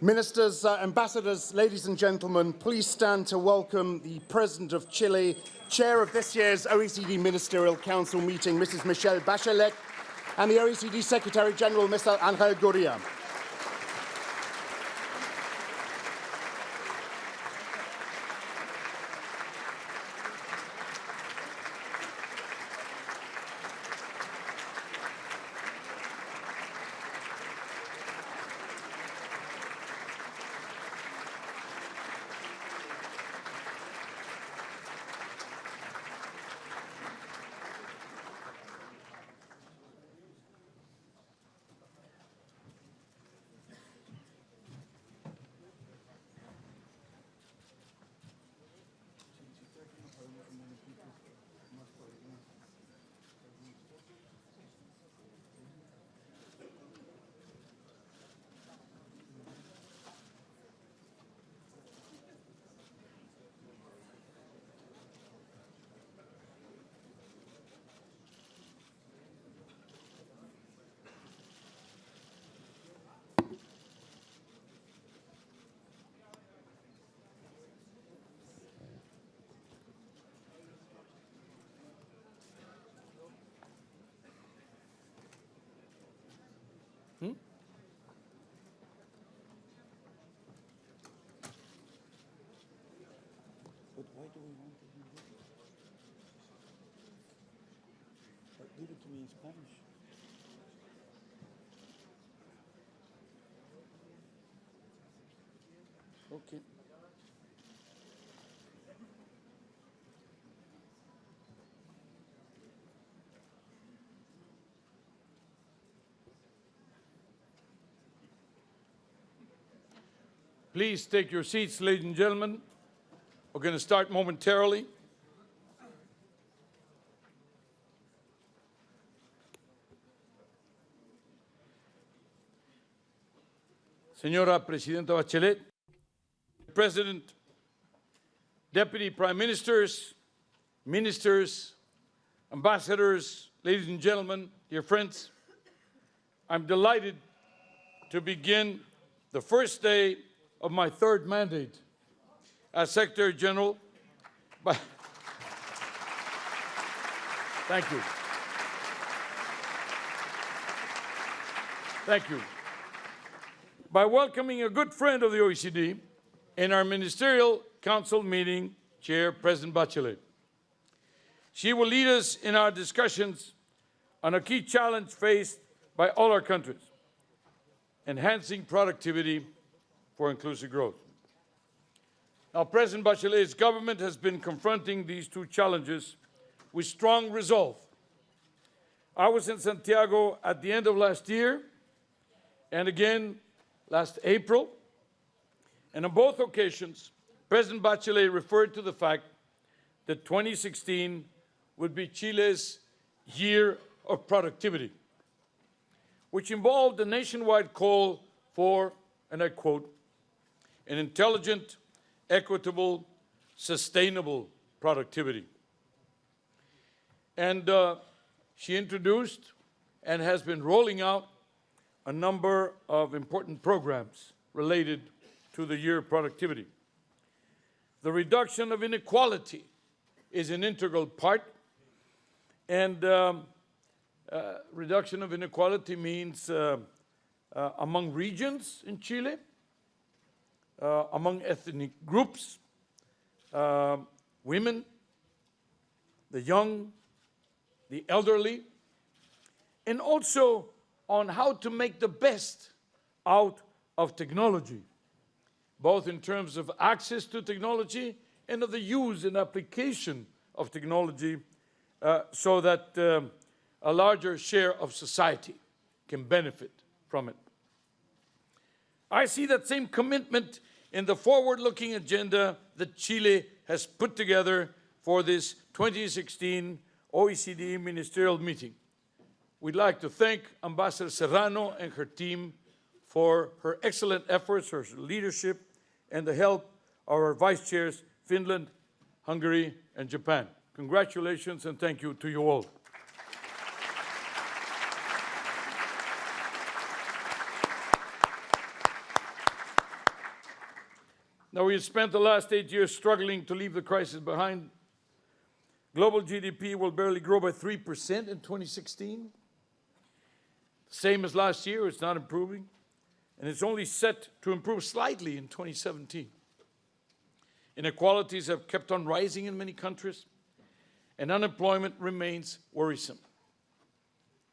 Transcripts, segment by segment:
Ministers, ambassadors, ladies and gentlemen, please stand to welcome the President of Chile, Chair of this year's OECD Ministerial Council meeting, Mrs. Michelle Bachelet, and the OECD Secretary General, Mr. Angel Gurria. But why do we want to do this? Give it to me in Spanish. Okay. Please take your seats, ladies and gentlemen. We're going to start momentarily. Señora Presidenta Bachelet, President, Deputy Prime Ministers, Ministers, Ambassadors, ladies and gentlemen, dear friends, I'm delighted to begin the first day of my third mandate as Secretary General. Thank you. Thank you. By welcoming a good friend of the OECD in our Ministerial Council meeting, Chair President Bachelet. She will lead us in our discussions on a key challenge faced by all our countries, enhancing productivity for inclusive growth. Now, President Bachelet's government has been confronting these two challenges with strong resolve. I was in Santiago at the end of last year and again last April, and on both occasions, President Bachelet referred to the fact that 2016 would be Chile's year of productivity, which involved a nationwide call for, and I quote, an intelligent, equitable, sustainable productivity. And she introduced and has been rolling out a number of important programs related to the year of productivity. The reduction of inequality is an integral part, and reduction of inequality means among regions in Chile, among ethnic groups, women, the young, the elderly, and also on how to make the best out of technology, both in terms of access to technology and of the use and application of technology so that a larger share of society can benefit from it. I see that same commitment in the forward-looking agenda that Chile has put together for this 2016 OECD Ministerial meeting. We'd like to thank Ambassador Serrano and her team for her excellent efforts, her leadership, and the help of our vice chairs, Finland, Hungary, and Japan. Congratulations and thank you to you all. Now, we have spent the last 8 years struggling to leave the crisis behind. Global GDP will barely grow by 3% in 2016. Same as last year, it's not improving. And it's only set to improve slightly in 2017. Inequalities have kept on rising in many countries, and unemployment remains worrisome.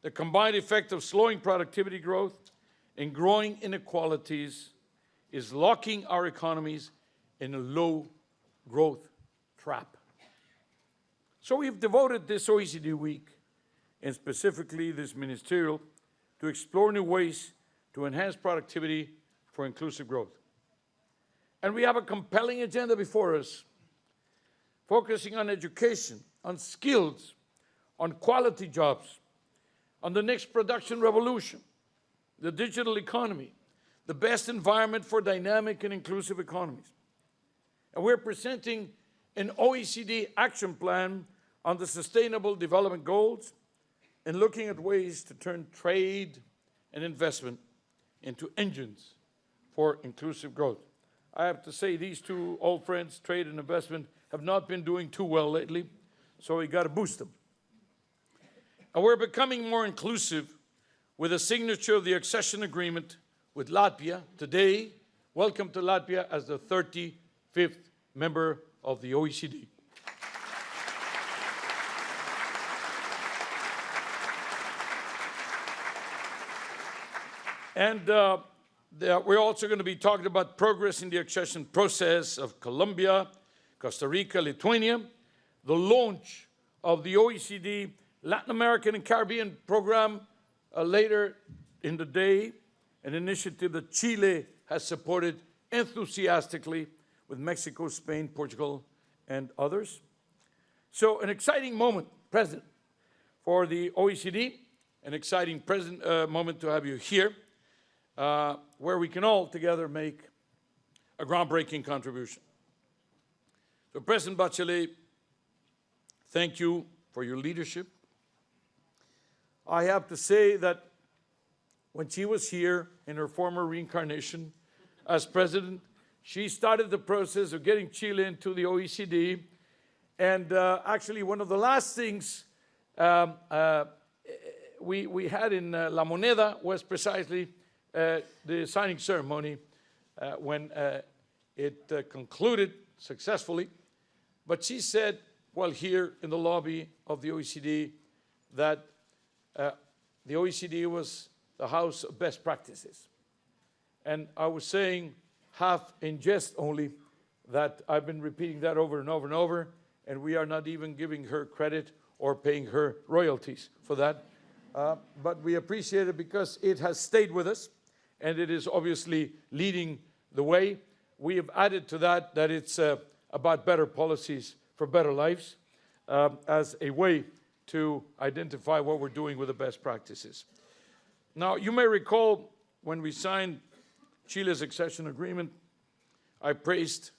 The combined effect of slowing productivity growth and growing inequalities is locking our economies in a low growth trap. So we've devoted this OECD week, and specifically this ministerial, to explore new ways to enhance productivity for inclusive growth. And we have a compelling agenda before us, focusing on education, on skills, on quality jobs, on the next production revolution, the digital economy, the best environment for dynamic and inclusive economies. And we're presenting an OECD action plan on the Sustainable Development Goals and looking at ways to turn trade and investment into engines for inclusive growth. I have to say, these two old friends, trade and investment, have not been doing too well lately, so we got to boost them. And we're becoming more inclusive with the signature of the accession agreement with Latvia today. Welcome to Latvia as the 35th member of the OECD. And we're also going to be talking about progress in the accession process of Colombia, Costa Rica, Lithuania, the launch of the OECD Latin American and Caribbean program later in the day, an initiative that Chile has supported enthusiastically with Mexico, Spain, Portugal, and others. So an exciting moment, President, for the OECD, an exciting moment to have you here, where we can all together make a groundbreaking contribution. So President Bachelet, thank you for your leadership. I have to say that when she was here in her former reincarnation as president, she started the process of getting Chile into the OECD. And actually, one of the last things we had in La Moneda was precisely the signing ceremony when it concluded successfully. But she said, while here in the lobby of the OECD, that the OECD was the house of best practices. And I was saying, half in jest only, that I've been repeating that over and over and over, and we are not even giving her credit or paying her royalties for that. But we appreciate it because it has stayed with us, and it is obviously leading the way. We have added to that it's about better policies for better lives as a way to identify what we're doing with the best practices. Now, you may recall when we signed Chile's accession agreement, I praised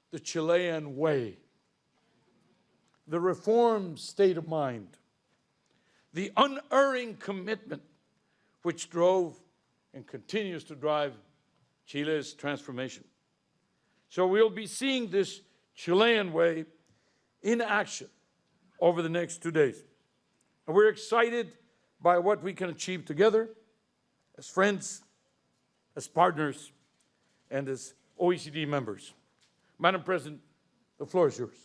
the Chilean way, the reform state of mind, the unerring commitment which drove and continues to drive Chile's transformation. So we'll be seeing this Chilean way in action over the next 2 days. And we're excited by what we can achieve together as friends, as partners, and as OECD members. Madam President, the floor is yours.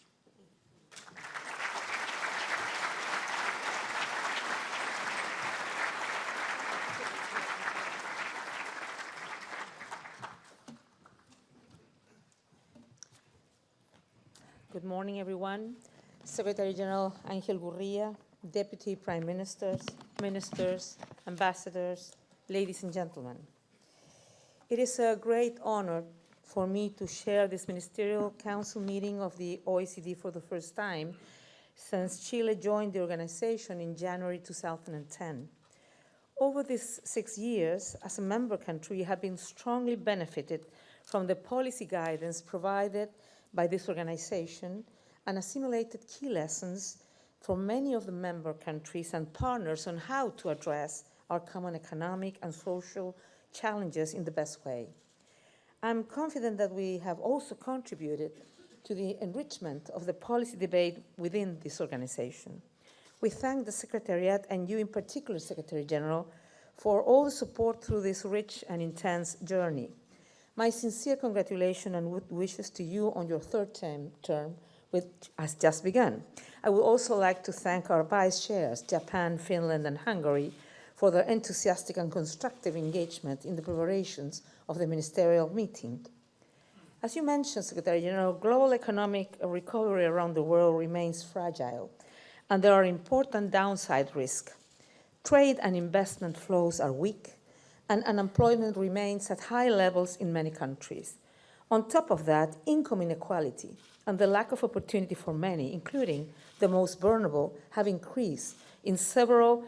Good morning, everyone. Secretary General Angel Gurria, Deputy Prime Ministers, Ministers, Ambassadors, ladies and gentlemen. It is a great honor for me to share this Ministerial Council meeting of the OECD for the first time since Chile joined the organization in January 2010. Over these 6 years, as a member country, we have been strongly benefited from the policy guidance provided by this organization and assimilated key lessons from many of the member countries and partners on how to address our common economic and social challenges in the best way. I'm confident that we have also contributed to the enrichment of the policy debate within this organization. We thank the Secretariat and you in particular, Secretary General, for all the support through this rich and intense journey. My sincere congratulations and good wishes to you on your third term, which has just begun. I would also like to thank our vice chairs, Japan, Finland, and Hungary, for their enthusiastic and constructive engagement in the preparations of the ministerial meeting. As you mentioned, Secretary General, global economic recovery around the world remains fragile, and there are important downside risks. Trade and investment flows are weak, and unemployment remains at high levels in many countries. On top of that, income inequality and the lack of opportunity for many, including the most vulnerable, have increased in several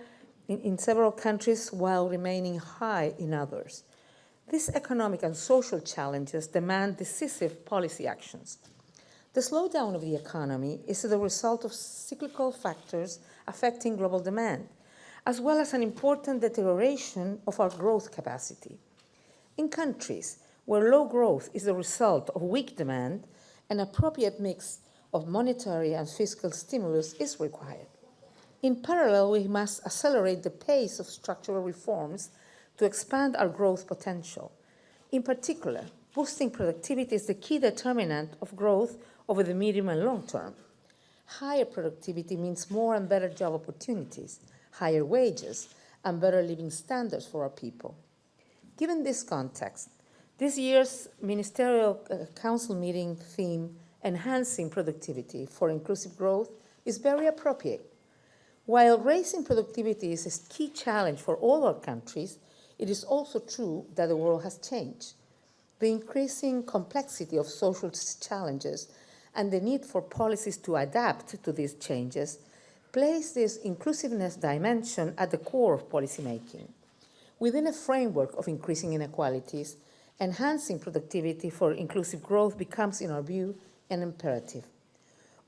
countries while remaining high in others. These economic and social challenges demand decisive policy actions. The slowdown of the economy is the result of cyclical factors affecting global demand, as well as an important deterioration of our growth capacity. In countries where low growth is the result of weak demand, an appropriate mix of monetary and fiscal stimulus is required. In parallel, we must accelerate the pace of structural reforms to expand our growth potential. In particular, boosting productivity is the key determinant of growth over the medium and long term. Higher productivity means more and better job opportunities, higher wages, and better living standards for our people. Given this context, this year's Ministerial Council meeting theme, Enhancing Productivity for Inclusive Growth, is very appropriate. While raising productivity is a key challenge for all our countries, it is also true that the world has changed. The increasing complexity of social challenges and the need for policies to adapt to these changes place this inclusiveness dimension at the core of policymaking. Within a framework of increasing inequalities, enhancing productivity for inclusive growth becomes, in our view, an imperative.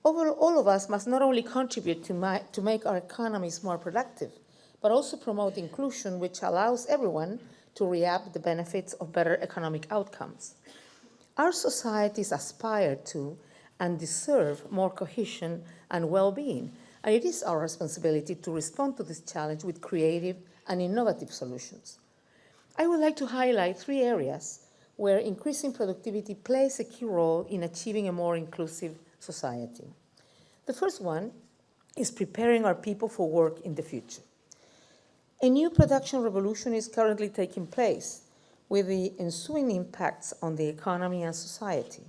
All of us must not only contribute to make our economies more productive, but also promote inclusion, which allows everyone to reap the benefits of better economic outcomes. Our societies aspire to and deserve more cohesion and well-being, and it is our responsibility to respond to this challenge with creative and innovative solutions. I would like to highlight 3 areas where increasing productivity plays a key role in achieving a more inclusive society. The first one is preparing our people for work in the future. A new production revolution is currently taking place with the ensuing impacts on the economy and society.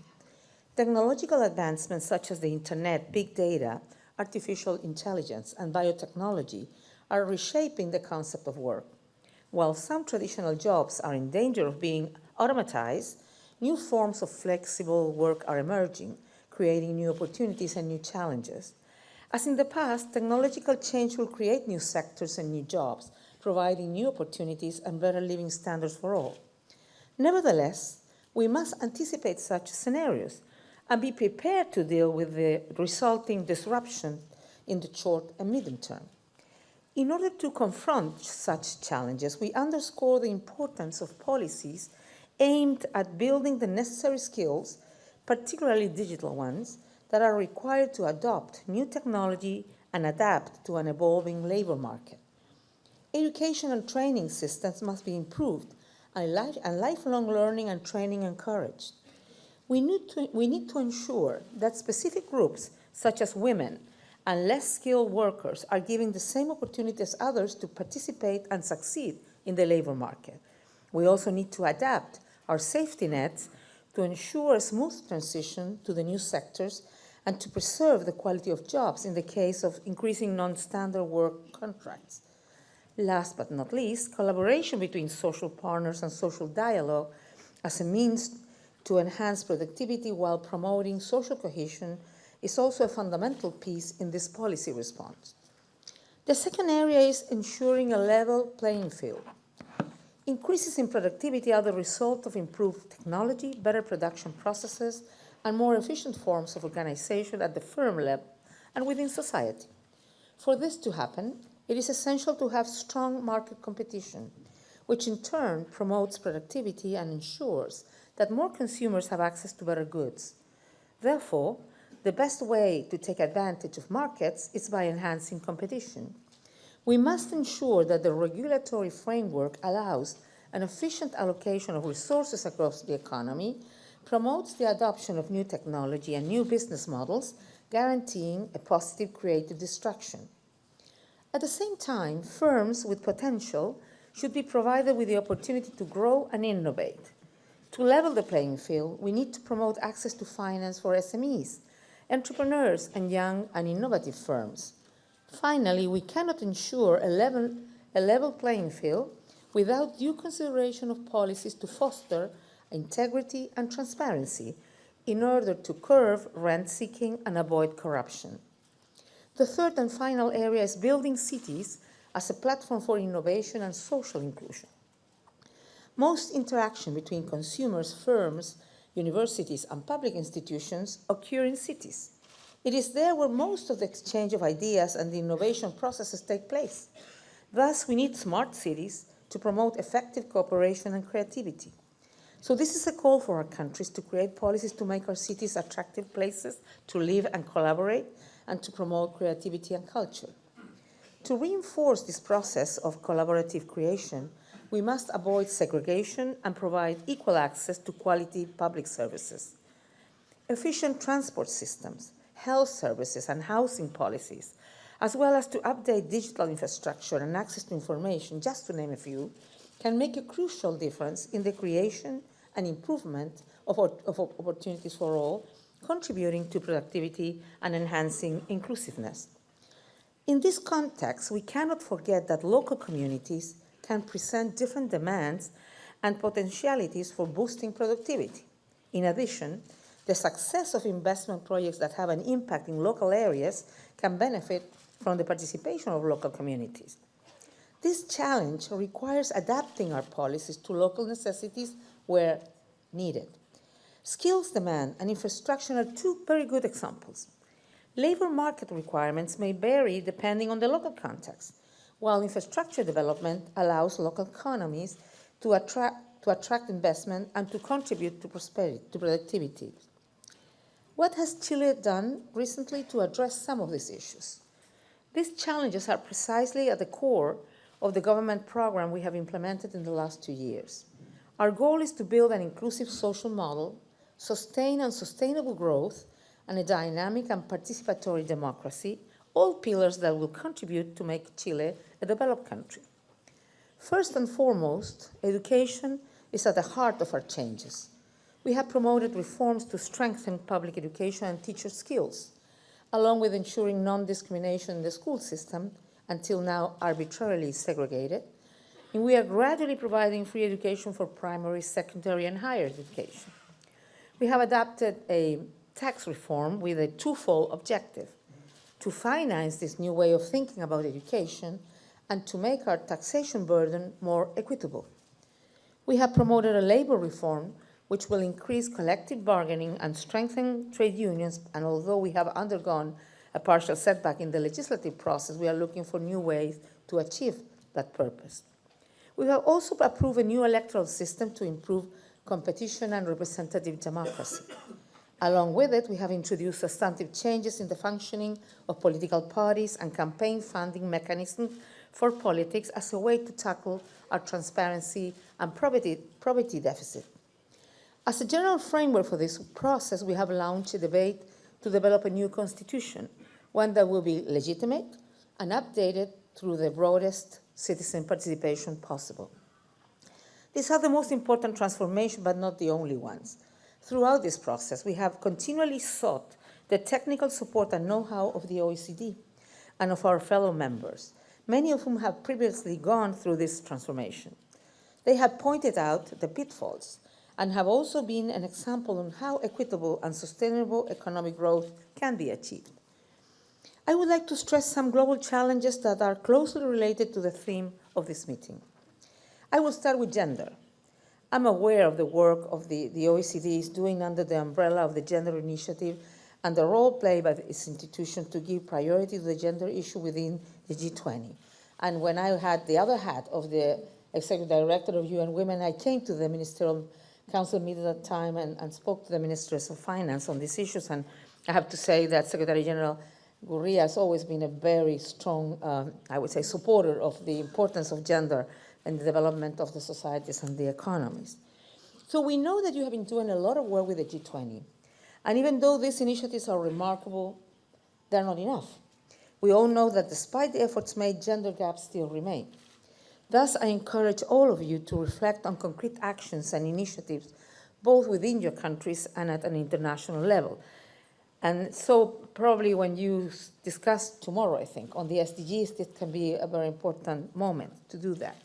Technological advancements such as the internet, big data, artificial intelligence, and biotechnology are reshaping the concept of work. While some traditional jobs are in danger of being automatized, new forms of flexible work are emerging, creating new opportunities and new challenges. As in the past, technological change will create new sectors and new jobs, providing new opportunities and better living standards for all. Nevertheless, we must anticipate such scenarios and be prepared to deal with the resulting disruption in the short and medium term. In order to confront such challenges, we underscore the importance of policies aimed at building the necessary skills, particularly digital ones, that are required to adopt new technology and adapt to an evolving labor market. Education and training systems must be improved and lifelong learning and training encouraged. We need to ensure that specific groups, such as women and less skilled workers, are given the same opportunity as others to participate and succeed in the labor market. We also need to adapt our safety nets to ensure a smooth transition to the new sectors and to preserve the quality of jobs in the case of increasing non-standard work contracts. Last but not least, collaboration between social partners and social dialogue as a means to enhance productivity while promoting social cohesion is also a fundamental piece in this policy response. The second area is ensuring a level playing field. Increases in productivity are the result of improved technology, better production processes, and more efficient forms of organization at the firm level and within society. For this to happen, it is essential to have strong market competition, which in turn promotes productivity and ensures that more consumers have access to better goods. Therefore, the best way to take advantage of markets is by enhancing competition. We must ensure that the regulatory framework allows an efficient allocation of resources across the economy, promotes the adoption of new technology and new business models, guaranteeing a positive creative destruction. At the same time, firms with potential should be provided with the opportunity to grow and innovate. To level the playing field, we need to promote access to finance for SMEs, entrepreneurs, and young and innovative firms. Finally, we cannot ensure a level playing field without due consideration of policies to foster integrity and transparency in order to curb rent-seeking and avoid corruption. The third and final area is building cities as a platform for innovation and social inclusion. Most interaction between consumers, firms, universities, and public institutions occur in cities. It is there where most of the exchange of ideas and the innovation processes take place. Thus, we need smart cities to promote effective cooperation and creativity. So this is a call for our countries to create policies to make our cities attractive places to live and collaborate, and to promote creativity and culture. To reinforce this process of collaborative creation, we must avoid segregation and provide equal access to quality public services. Efficient transport systems, health services, and housing policies, as well as to update digital infrastructure and access to information, just to name a few, can make a crucial difference in the creation and improvement of opportunities for all, contributing to productivity and enhancing inclusiveness. In this context, we cannot forget that local communities can present different demands and potentialities for boosting productivity. In addition, the success of investment projects that have an impact in local areas can benefit from the participation of local communities. This challenge requires adapting our policies to local necessities where needed. Skills demand and infrastructure are two very good examples. Labor market requirements may vary depending on the local context, while infrastructure development allows local economies to attract investment and to contribute to prosperity, to productivity. What has Chile done recently to address some of these issues? These challenges are precisely at the core of the government program we have implemented in the last 2 years. Our goal is to build an inclusive social model, sustain and sustainable growth, and a dynamic and participatory democracy, all pillars that will contribute to make Chile a developed country. First and foremost, education is at the heart of our changes. We have promoted reforms to strengthen public education and teacher skills, along with ensuring non-discrimination in the school system, until now arbitrarily segregated, and we are gradually providing free education for primary, secondary, and higher education. We have adopted a tax reform with a twofold objective: to finance this new way of thinking about education and to make our taxation burden more equitable. We have promoted a labor reform which will increase collective bargaining and strengthen trade unions, and although we have undergone a partial setback in the legislative process, we are looking for new ways to achieve that purpose. We have also approved a new electoral system to improve competition and representative democracy. Along with it, we have introduced substantive changes in the functioning of political parties and campaign funding mechanisms for politics as a way to tackle our transparency and probity deficit. As a general framework for this process, we have launched a debate to develop a new constitution, one that will be legitimate and updated through the broadest citizen participation possible. These are the most important transformations, but not the only ones. Throughout this process, we have continually sought the technical support and know-how of the OECD and of our fellow members, many of whom have previously gone through this transformation. They have pointed out the pitfalls and have also been an example on how equitable and sustainable economic growth can be achieved. I would like to stress some global challenges that are closely related to the theme of this meeting. I will start with gender. I'm aware of the work of the OECD is doing under the umbrella of the Gender Initiative and the role played by its institution to give priority to the gender issue within the G20. And when I had the other hat of the Executive Director of UN Women. I came to the Ministerial Council meeting at that time and spoke to the Ministers of Finance on these issues. And I have to say that Secretary General Gurria has always been a very strong, I would say, supporter of the importance of gender in the development of the societies and the economies. So we know that you have been doing a lot of work with the G20. And even though these initiatives are remarkable, they're not enough. We all know that despite the efforts made, gender gaps still remain. Thus, I encourage all of you to reflect on concrete actions and initiatives, both within your countries and at an international level. And so probably when you discuss tomorrow, I think, on the SDGs, this can be a very important moment to do that.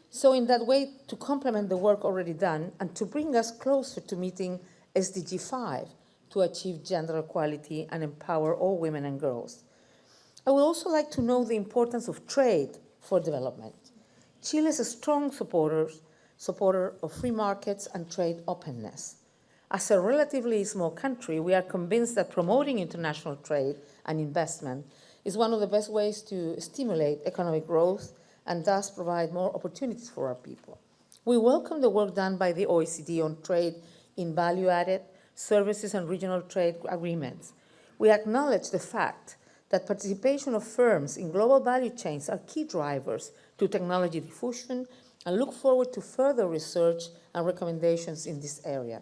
So in that way, to complement the work already done and to bring us closer to meeting SDG 5 to achieve gender equality and empower all women and girls. I would also like to know the importance of trade for development. Chile is a strong supporter of free markets and trade openness. As a relatively small country, we are convinced that promoting international trade and investment is one of the best ways to stimulate economic growth and thus provide more opportunities for our people. We welcome the work done by the OECD on trade in value-added services and regional trade agreements. We acknowledge the fact that participation of firms in global value chains are key drivers to technology diffusion and look forward to further research and recommendations in this area.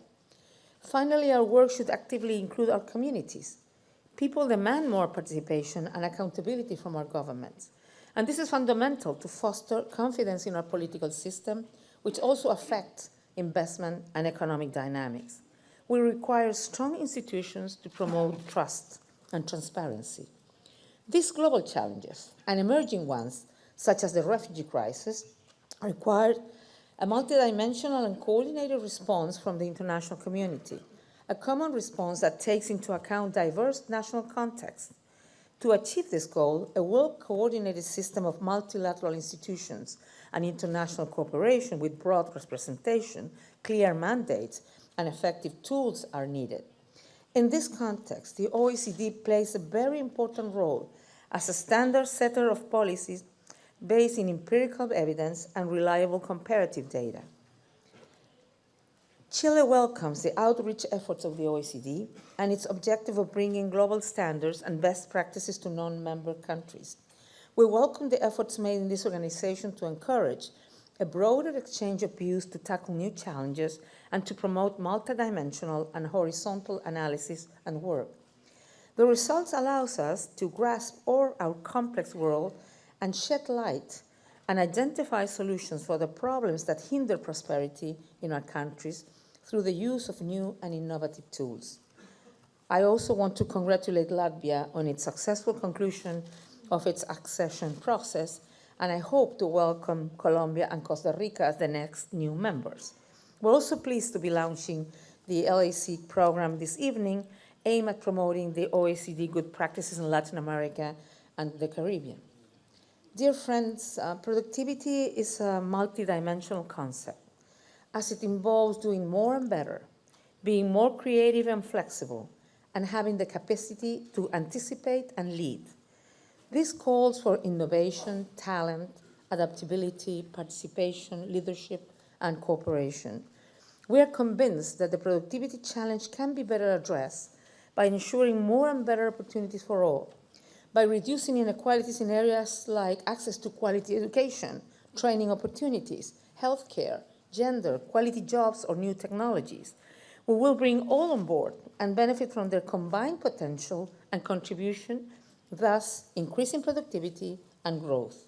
Finally, our work should actively include our communities. People demand more participation and accountability from our governments. And this is fundamental to foster confidence in our political system, which also affects investment and economic dynamics. We require strong institutions to promote trust and transparency. These global challenges and emerging ones, such as the refugee crisis, require a multidimensional and coordinated response from the international community, a common response that takes into account diverse national contexts. To achieve this goal, a well-coordinated system of multilateral institutions and international cooperation with broad representation, clear mandates, and effective tools are needed. In this context, the OECD plays a very important role as a standard setter of policies based in empirical evidence and reliable comparative data. Chile welcomes the outreach efforts of the OECD and its objective of bringing global standards and best practices to non-member countries. We welcome the efforts made in this organization to encourage a broader exchange of views to tackle new challenges and to promote multidimensional and horizontal analysis and work. The results allows us to grasp our complex world and shed light and identify solutions for the problems that hinder prosperity in our countries through the use of new and innovative tools. I also want to congratulate Latvia on its successful conclusion of its accession process, and I hope to welcome Colombia and Costa Rica as the next new members. We're also pleased to be launching the LAC program this evening, aimed at promoting the OECD good practices in Latin America and the Caribbean. Dear friends, productivity is a multidimensional concept, as it involves doing more and better, being more creative and flexible, and having the capacity to anticipate and lead. This calls for innovation, talent, adaptability, participation, leadership, and cooperation. We are convinced that the productivity challenge can be better addressed by ensuring more and better opportunities for all, by reducing inequalities in areas like access to quality education, training opportunities, healthcare, gender, quality jobs, or new technologies. We will bring all on board and benefit from their combined potential and contribution, thus increasing productivity and growth.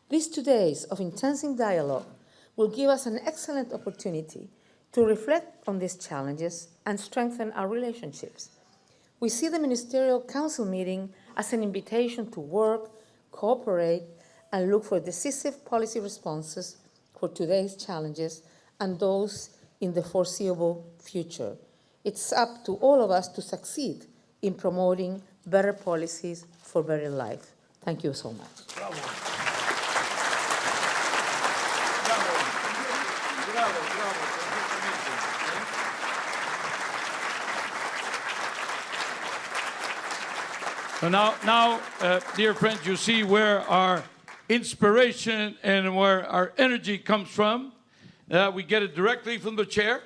These 2 days of intensive dialogue will give us an excellent opportunity to reflect on these challenges and strengthen our relationships. We see the Ministerial Council meeting as an invitation to work, cooperate, and look for decisive policy responses for today's challenges and those in the foreseeable future. It's up to all of us to succeed in promoting better policies for better life. Thank you so much. Bravo. Bravo. Bravo. Bravo. So now, dear friends, you see where our inspiration and where our energy comes from. We get it directly from the chair.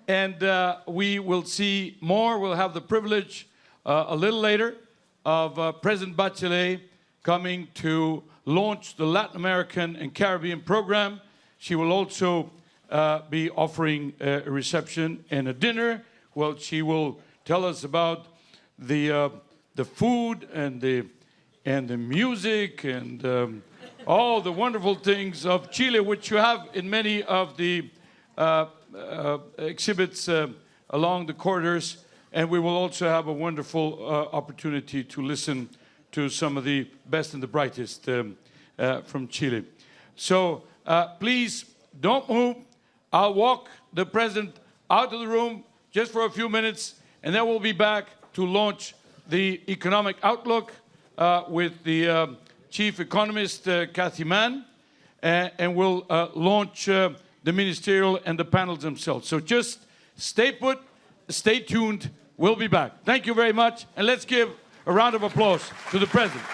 And we will see more. We'll have the privilege a little later of President Bachelet coming to launch the Latin American and Caribbean program. She will also be offering a reception and a dinner. Well, she will tell us about the food and the music and all the wonderful things of Chile, which you have in many of the exhibits along the corridors. And we will also have a wonderful opportunity to listen to some of the best and the brightest from Chile. So please don't move. I'll walk the president out of the room just for a few minutes, and then we'll be back to launch the economic outlook with the chief economist, Cathy Mann, and we'll launch the ministerial and the panels themselves. So just stay put, stay tuned. We'll be back. Thank you very much, and let's give a round of applause to the president.